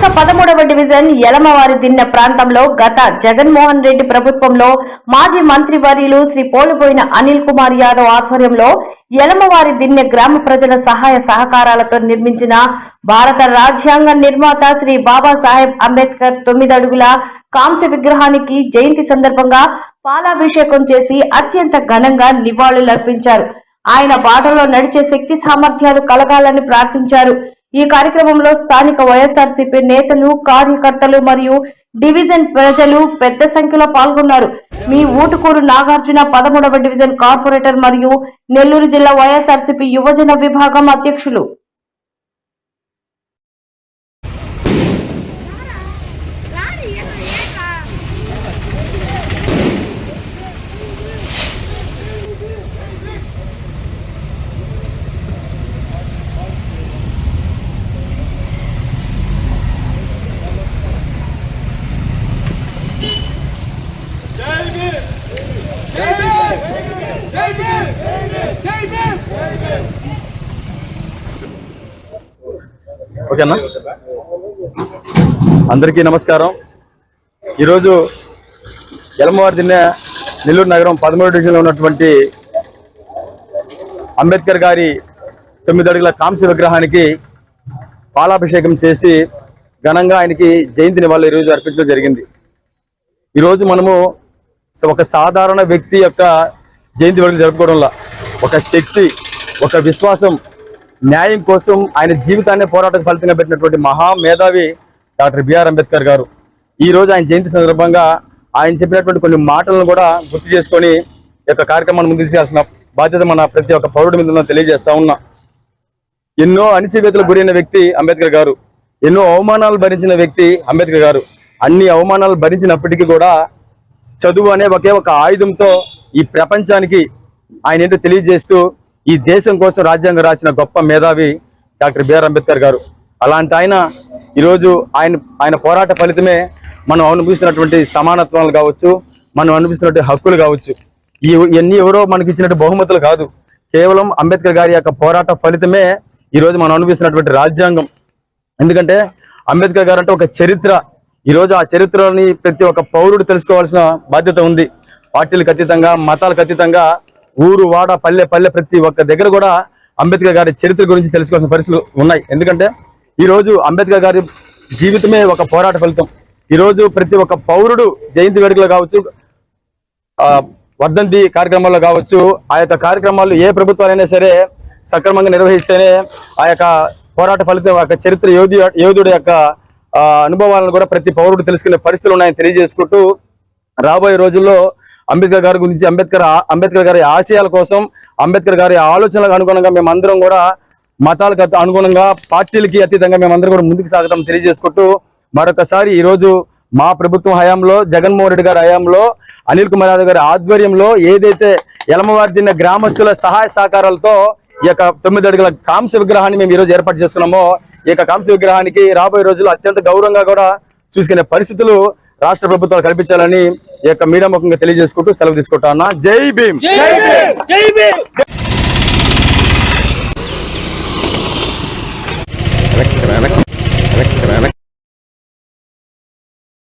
రాష్ట్ర 13వ డివిజన్ యలమవారి దిన్నె ప్రాంతంలో గత జగన్మోహన్ రెడ్డి ప్రభుత్వంలో మాజీ మంత్రి వర్యులు శ్రీ పోలుబోయిన అనిల్ కుమార్ యాదవ్ ఆధ్వర్యంలో యలమవారి దిన్నె గ్రామ ప్రజల సహాయ సహకారాలతో నిర్మించిన భారత రాజ్యాంగ నిర్మాత శ్రీ బాబాసాహెబ్ అంబేద్కర్ 9 అడుగుల కాంస్య విగ్రహానికి జయంతి సందర్భంగా పాలాభిషేకం చేసి అత్యంత ఘనంగా నివాళులర్పించారు. ఆయన బాటలో నడిచే శక్తి సామర్థ్యాలు కలగాలని ప్రార్థించారు. ఈ కార్యక్రమంలో స్థానిక వైఎస్ఆర్సీపీ నేతలు, కార్యకర్తలు మరియు డివిజన్ ప్రజలు పెద్ద సంఖ్యలో పాల్గొన్నారు. మీ ఊటుకూరు నాగార్జున 13వ డివిజన్ కార్పొరేటర్ మరియు నెల్లూరు జిల్లా వైఎస్ఆర్సీపీ యువజన విభాగం అధ్యక్షులు. ఓకేనా, అందరికీ నమస్కారం. ఈరోజు యలమవారి దిన్నె నెల్లూరు నగరం 13వ డివిజన్లో ఉన్నటువంటి అంబేద్కర్ గారి 9 అడుగుల కాంస్య విగ్రహానికి పాలాభిషేకం చేసి ఘనంగా ఆయనకి జయంతి నివాళులు ఈరోజు అర్పించడం జరిగింది. ఈరోజు మనము ఒక సాధారణ వ్యక్తి యొక్క జయంతి వేడుకలు జరుపుకోవడంలో ఒక శక్తి, ఒక విశ్వాసం, న్యాయం కోసం ఆయన జీవితాన్ని పోరాటం ఫలితంగా పెట్టినటువంటి మహామేధావి డాక్టర్ బిఆర్ అంబేద్కర్ గారు. ఈ రోజు ఆయన జయంతి సందర్భంగా ఆయన చెప్పినటువంటి కొన్ని మాటలను కూడా గుర్తు చేసుకొని ఈ యొక్క కార్యక్రమాన్ని ముందుకు తీయాల్సిన బాధ్యత మన ప్రతి ఒక్క పౌరుడి మీద తెలియజేస్తా ఉన్నా. ఎన్నో అణిచివేతలకు గురైన వ్యక్తి అంబేద్కర్ గారు, ఎన్నో అవమానాలు భరించిన వ్యక్తి అంబేద్కర్ గారు. అన్ని అవమానాలు భరించినప్పటికీ కూడా చదువు అనే ఒకే ఒక ఆయుధంతో ఈ ప్రపంచానికి ఆయన ఏంటో తెలియజేస్తూ ఈ దేశం కోసం రాజ్యాంగం రాసిన గొప్ప మేధావి డాక్టర్ బిఆర్ అంబేద్కర్ గారు. అలాంటి ఆయన ఈరోజు ఆయన పోరాట ఫలితమే మనం అనుభవిస్తున్నటువంటి సమానత్వాలు కావచ్చు, మనం అనుభవిస్తున్నటువంటి హక్కులు కావచ్చు. ఇవన్నీ ఎవరో మనకి ఇచ్చినట్టు బహుమతులు కాదు, కేవలం అంబేద్కర్ గారి యొక్క పోరాట ఫలితమే ఈరోజు మనం అనుభవిస్తున్నటువంటి రాజ్యాంగం. ఎందుకంటే అంబేద్కర్ గారు అంటే ఒక చరిత్ర. ఈరోజు ఆ చరిత్రని ప్రతి ఒక్క పౌరుడు తెలుసుకోవాల్సిన బాధ్యత ఉంది. పార్టీలకు అతీతంగా, మతాలకు అతీతంగా, ఊరు, వాడ, పల్లె ప్రతి ఒక్క దగ్గర కూడా అంబేద్కర్ గారి చరిత్ర గురించి తెలుసుకోవాల్సిన పరిస్థితులు ఉన్నాయి. ఎందుకంటే ఈరోజు అంబేద్కర్ గారి జీవితమే ఒక పోరాట ఫలితం. ఈరోజు ప్రతి ఒక్క పౌరుడు జయంతి వేడుకలు కావచ్చు, వర్ధంతి కార్యక్రమాల్లో కావచ్చు, ఆ యొక్క కార్యక్రమాలు ఏ ప్రభుత్వాలైనా సరే సక్రమంగా నిర్వహిస్తేనే ఆ యొక్క పోరాట ఫలితం, ఆ యొక్క చరిత్ర యోధుడి యొక్క అనుభవాలను కూడా ప్రతి పౌరుడు తెలుసుకునే పరిస్థితులు ఉన్నాయని తెలియజేసుకుంటూ, రాబోయే రోజుల్లో అంబేద్కర్ గారి గురించి, అంబేద్కర్ గారి ఆశయాల కోసం, అంబేద్కర్ గారి ఆలోచనలకు అనుగుణంగా మేమందరం కూడా మతాలకు అనుగుణంగా, పార్టీలకి అతీతంగా మేమందరం కూడా ముందుకు సాగడం తెలియజేసుకుంటూ, మరొకసారి ఈరోజు మా ప్రభుత్వం హయాంలో, జగన్మోహన్ రెడ్డి గారి హయాంలో, అనిల్ కుమార్ యాదవ్ గారి ఆధ్వర్యంలో ఏదైతే యలమవారి దిన్నె గ్రామస్తుల సహాయ సహకారాలతో ఈ యొక్క 9 అడుగుల కాంస్య విగ్రహాన్ని మేము ఈరోజు ఏర్పాటు చేసుకున్నామో, ఈ యొక్క కాంస్య విగ్రహానికి రాబోయే రోజుల్లో అత్యంత గౌరవంగా కూడా చూసుకునే పరిస్థితులు రాష్ట్ర ప్రభుత్వాలు కల్పించాలని ఈ యొక్క మీడియా ముఖంగా తెలియజేసుకుంటూ సెలవు తీసుకుంటా ఉన్నా. జై భీమ్. జై భీమ్.